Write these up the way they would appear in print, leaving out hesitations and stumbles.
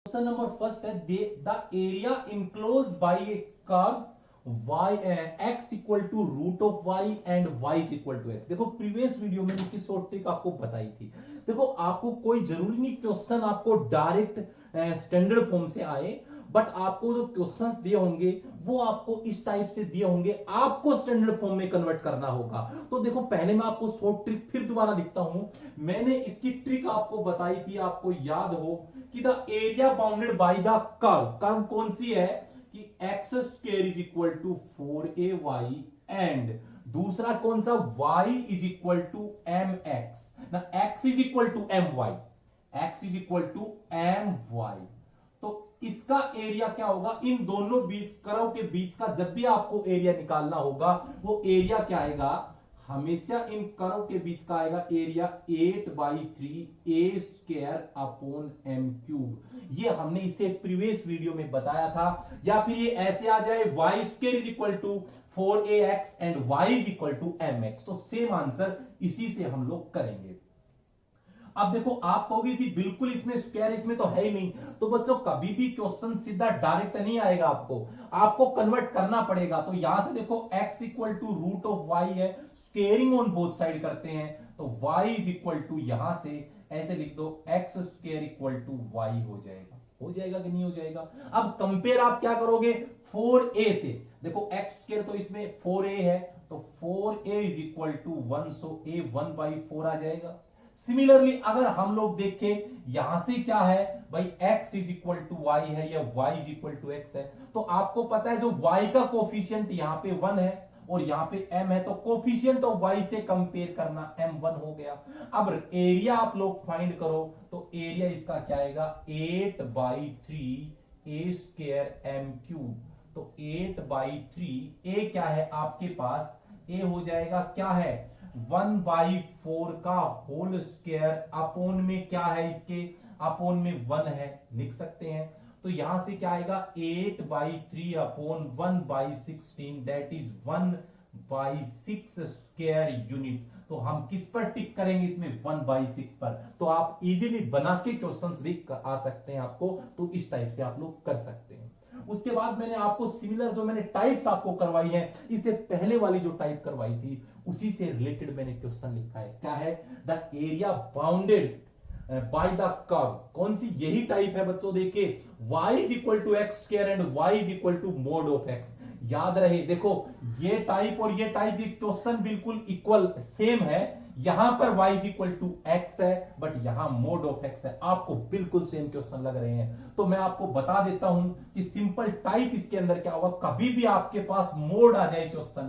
Question number first है the area enclose by a curve y x equal to root of y and y is equal to x। देखो previous video में इसकी short trick आपको बताई थी। देखो आपको कोई जरूरी नहीं क्वेश्चन आपको डायरेक्ट स्टैंडर्ड फॉर्म से आए, बट आपको जो क्वेश्चंस दिए होंगे वो आपको इस टाइप से दिए होंगे, आपको स्टैंडर्ड फॉर्म में कन्वर्ट करना होगा। तो देखो पहले मैं आपको शॉर्ट ट्रिक फिर दोबारा लिखता हूं। मैंने इसकी ट्रिक आपको बताई थी, आपको याद हो कि the area bounded by the curve. Curve कौन सी है कि X square is equal to 4ay and दूसरा कौन सा y is equal to M X ना, x is equal to M Y, x is equal to M Y. तो इसका एरिया क्या होगा, इन दोनों बीच कर्व के बीच का जब भी आपको एरिया निकालना होगा वो एरिया क्या आएगा, हमेशा इन कर्व के बीच का आएगा एरिया 8/3 ए स्क्वायर अपॉन एम क्यूब। ये हमने इसे प्रीवियस वीडियो में बताया था। या फिर ये ऐसे आ जाए Y square is equal to 4ax and y is equal to mx। तो सेम आंसर इसी से हम लोग करेंगे। अब देखो आप कहोगे जी बिल्कुल इसमें स्क्वायर इसमें तो है ही नहीं। तो बच्चों कभी भी क्वेश्चन सीधा डायरेक्ट नहीं आएगा, आपको कन्वर्ट करना पड़ेगा। तो यहां से देखो x equal to root of y है, स्क्वेयरिंग ऑन बोथ साइड करते हैं तो y इज इक्वल टू यहां से ऐसे लिख दो x square equal to y हो जाएगा। हो जाएगा कि नहीं हो जाएगा। अब कंपेयर आप क्या करोगे 4a से, देखो x स्क्वायर तो इसमें 4a है तो 4a is equal to 1, so a 1/4 आ जाएगा। सिमिलरली अगर हम लोग देखें यहां से क्या है भाई x is equal to Y है या y is equal to x है, तो आपको पता है जो y का कोफिशिएंट यहां पे 1 है और यहां पे m है, तो कोफिशिएंट ऑफ y से कंपेयर करना m1 हो गया। अब एरिया आप लोग फाइंड करो तो एरिया इसका क्या आएगा 8/3 ए स्क्वायर एम क्यूब। तो 8/3 ए क्या है आपके पास, ए हो जाएगा क्या है 1/4 का होल स्क्वायर अपोन में क्या है, इसके अपोन में 1 है, लिख सकते हैं। तो यहां से क्या आएगा 8/3 upon 1/16 that is 1/6 square unit. तो हम किस पर टिक करेंगे इसमें 1/6 पर। तो आप इजीली बना के क्वेश्चंस भी आ सकते हैं आपको, तो इस टाइप से आप लोग कर सकते हैं। उसके बाद मैंने आपको सिमिलर जो मैंने टाइप्स आपको करवाई है, इससे पहले वाली जो टाइप करवाई थी उसी से रिलेटेड मैंने क्वेश्चन लिखा है। क्या है, the area bounded by the curve. कौन सी, यही टाइप है बच्चों, देखिए y is equal to X square and y is equal to mod of x। याद रहे देखो ये टाइप और ये टाइप क्वेश्चन बिल्कुल इक्वल सेम है। यहां पर y is equal to X है बट यहां मोड ऑफ x है, आपको बिल्कुल सेम क्वेश्चन लग रहे हैं। तो मैं आपको बता देता हूं कि सिंपल टाइप इसके अंदर क्या होगा, कभी भी आपके पास मोड आ जाए क्वेश्चन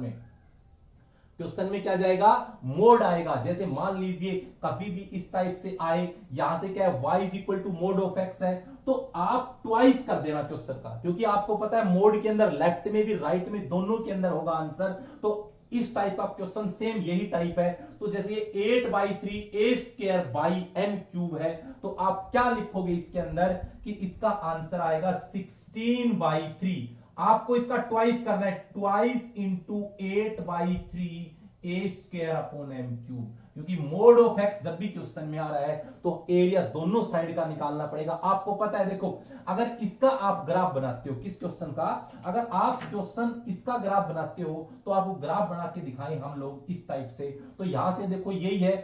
में क्या जाएगा मोड आएगा। जैसे मान लीजिए कभी भी इस टाइप से आए, यहां से क्या है y is equal to mod of x है, तो आप ट्वाइस कर देना क्वेश्चन का, क्योंकि आपको पता है मोड के अंदर लेफ्ट में भी राइट में दोनों के अंदर होगा आंसर। तो इस टाइप का क्वेश्चन सेम यही टाइप है। तो जैसे ये 8/3 ए स्क्वायर बाई एम क्यूब है, तो आप क्या लिखोगे इसके अंदर कि इसका आंसर आएगा 16/3। आपको इसका ट्वाइस करना है, ट्वाइस इंटू 8/3 ए स्क्वायर अपॉन एम क्यूब, क्योंकि मोड ऑफ एक्स जब भी क्वेश्चन में आ रहा है तो एरिया दोनों साइड का निकालना पड़ेगा। आपको पता है देखो अगर इसका आप ग्राफ बनाते हो, किस क्वेश्चन का, अगर आप क्वेश्चन इसका ग्राफ बनाते हो तो आपको ग्राफ बना के दिखाएं हम लोग इस टाइप से। तो यहां से देखो यही है,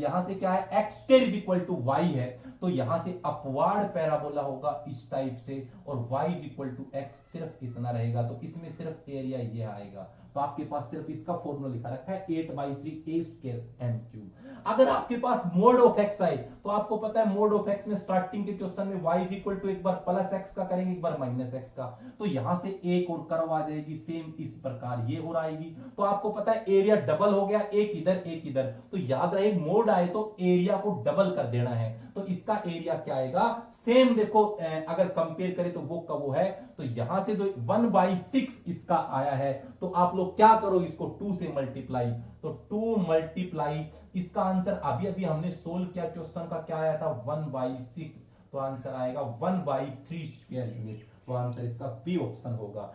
यहां से क्या है X square is equal to Y है, तो यहां से अपवार्ड पैराबोला होगा इस टाइप से, और y is equal to X सिर्फ इतना रहेगा, तो इसमें सिर्फ एरिया ये आएगा। तो आपके पास सिर्फ इसका फॉर्मूला लिखा रखा है 8/3 ए स्क्वायर एम क्यूब। अगर आपके पास मोड ऑफ एक्स आए तो आपको पता है मोड ऑफ एक्स में स्टार्टिंग के क्वेश्चन में y इज इक्वल टू एक बार प्लस एक्स का करेंगे, एक बार माइनस एक्स का, तो यहां से एक और कर्व आ जाएगी सेम इस प्रकार ये और आएगी। तो आपको पता है एरिया डबल हो गया, एक इधर एक इधर, तो याद रहे मोड आए तो एरिया को डबल कर देना है। तो इसका एरिया क्या आएगा सेम, देखो अगर कंपेयर करें तो वो कब है, तो यहां से जो 1/6 इसका आया है, तो आप लोग क्या करो इसको 2 से मल्टीप्लाई, तो 2 मल्टीप्लाई इसका आंसर अभी अभी हमने सोल्व किया क्वेश्चन का क्या आया था 1/6, तो आंसर आएगा 1/3 स्क्वायर यूनिट। तो आंसर इसका बी ऑप्शन होगा।